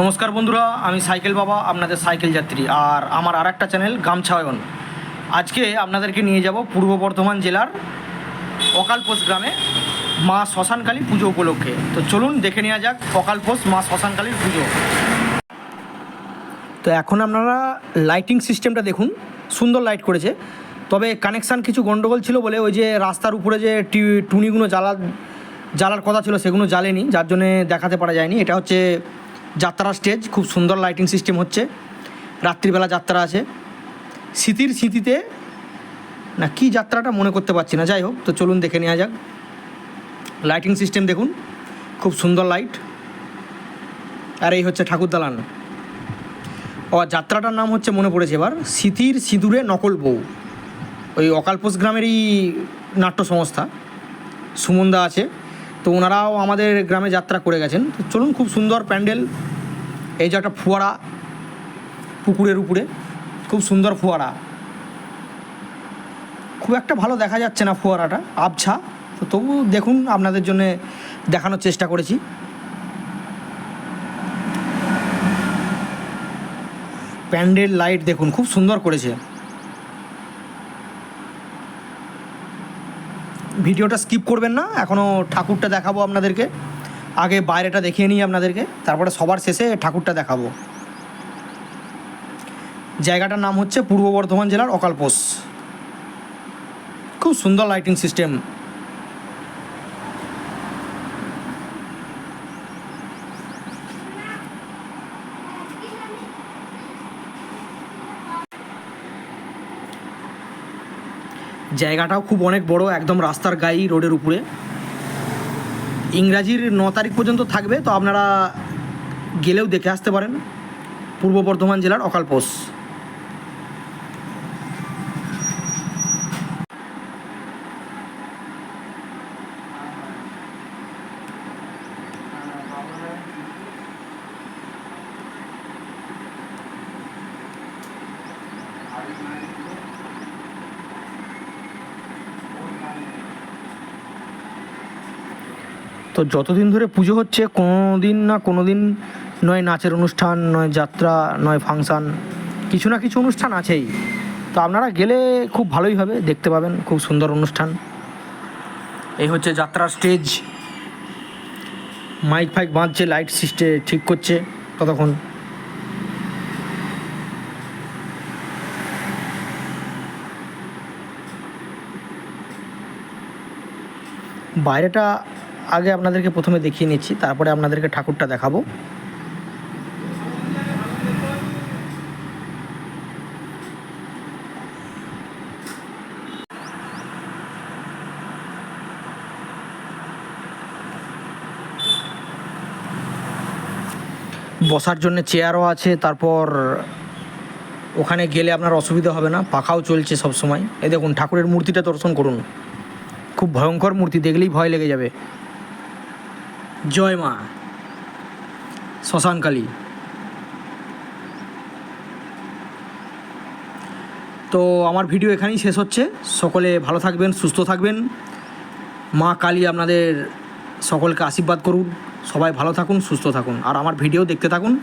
নমস্কার বন্ধুরা, আমি সাইকেল বাবা, আপনাদের সাইকেল যাত্রী। আর আমার আরেকটা চ্যানেল গামছায়ন। আজকে আপনাদেরকে নিয়ে যাব পূর্ব বর্ধমান জেলার অকালপোষ গ্রামে মা শ্মশানকালী পুজো উপলক্ষে। তো চলুন দেখে নেওয়া যাক অকালপোষ মা শ্মশানকালীর পুজো। তো এখন আপনারা লাইটিং সিস্টেমটা দেখুন, সুন্দর লাইট করেছে। তবে কানেকশান কিছু গন্ডগোল ছিল বলে ওই যে রাস্তার উপরে যে টুনিগুলো জ্বালার কথা ছিল সেগুলো জ্বালেনি, যার জন্যে দেখাতে পারা যায়নি। এটা হচ্ছে যাত্রা স্টেজ, খুব সুন্দর লাইটিং সিস্টেম হচ্ছে। রাত্রিবেলা যাত্রা আছে, স্মৃতিতে না কি যাত্রাটা মনে করতে পারছি না, যাই হোক। তো চলুন দেখে নেওয়া যাক। লাইটিং সিস্টেম দেখুন, খুব সুন্দর লাইট। আর এই হচ্ছে ঠাকুর দালান। ও যাত্রাটার নাম হচ্ছে, মনে পড়েছে এবার, স্মৃতির সিঁদুরে নকল বউ। ওই অকালপোষ গ্রামেরই নাট্য সংস্থা সুমনদা আছে, তো ওনারাও আমাদের গ্রামে যাত্রা করে গেছেন। তো চলুন, খুব সুন্দর প্যান্ডেল। এই যে একটা ফোয়ারা পুকুরের উপরে, খুব সুন্দর ফোয়ারা। খুব একটা ভালো দেখা যাচ্ছে না ফোয়ারাটা, আবছা। তো তবু দেখুন, আপনাদের জন্যে দেখানোর চেষ্টা করেছি। প্যান্ডেল লাইট দেখুন, খুব সুন্দর করেছে। ভিডিওটা স্কিপ করবেন না, এখনও ঠাকুরটা দেখাবো আপনাদেরকে। আগে বাইরেটা দেখিয়ে নিই আপনাদেরকে, তারপরে সবার শেষে ঠাকুরটা দেখাবো। জায়গাটার নাম হচ্ছে পূর্ব বর্ধমান জেলার অকালপোষ। খুব সুন্দর লাইটিং সিস্টেম। জায়গাটাও খুব অনেক বড়, একদম রাস্তার গায়ে, রোডের উপরে। ইংরাজির 9 তারিখ পর্যন্ত থাকবে, তো আপনারা গেলেও দেখে আসতে পারেন। পূর্ব বর্ধমান জেলার অকালপোষ। তো যতদিন ধরে পুজো হচ্ছে, কোনো দিন নয় নাচের অনুষ্ঠান, নয় যাত্রা, নয় ফাংশান, কিছু না কিছু অনুষ্ঠান আছেই। তো আপনারা গেলে খুব ভালোই হবে, দেখতে পাবেন খুব সুন্দর অনুষ্ঠান। এই হচ্ছে যাত্রার স্টেজ, মাইক ফাইক বাঁধছে, লাইট সিস্টেম ঠিক করছে ততক্ষণ। বাইরেটা আগে আপনাদেরকে প্রথমে দেখিয়ে নিচ্ছি, তারপরে আপনাদেরকে ঠাকুরটা দেখাবো। বসার জন্য চেয়ারও আছে, তারপর ওখানে গেলে আপনার অসুবিধা হবে না, পাখাও চলছে সব সময়। এই দেখুন ঠাকুরের মূর্তিটা দর্শন করুন, খুব ভয়ঙ্কর মূর্তি, দেখলেই ভয় লেগে যাবে। জয় মা শ্মশানকালী। তো আমার ভিডিও এখানেই শেষ হচ্ছে। সকলে ভালো থাকবেন, সুস্থ থাকবেন। মা কালী আপনাদের সকলকে আশীর্বাদ করুন। সবাই ভালো থাকুন, সুস্থ থাকুন, আর আমার ভিডিও দেখতে থাকুন।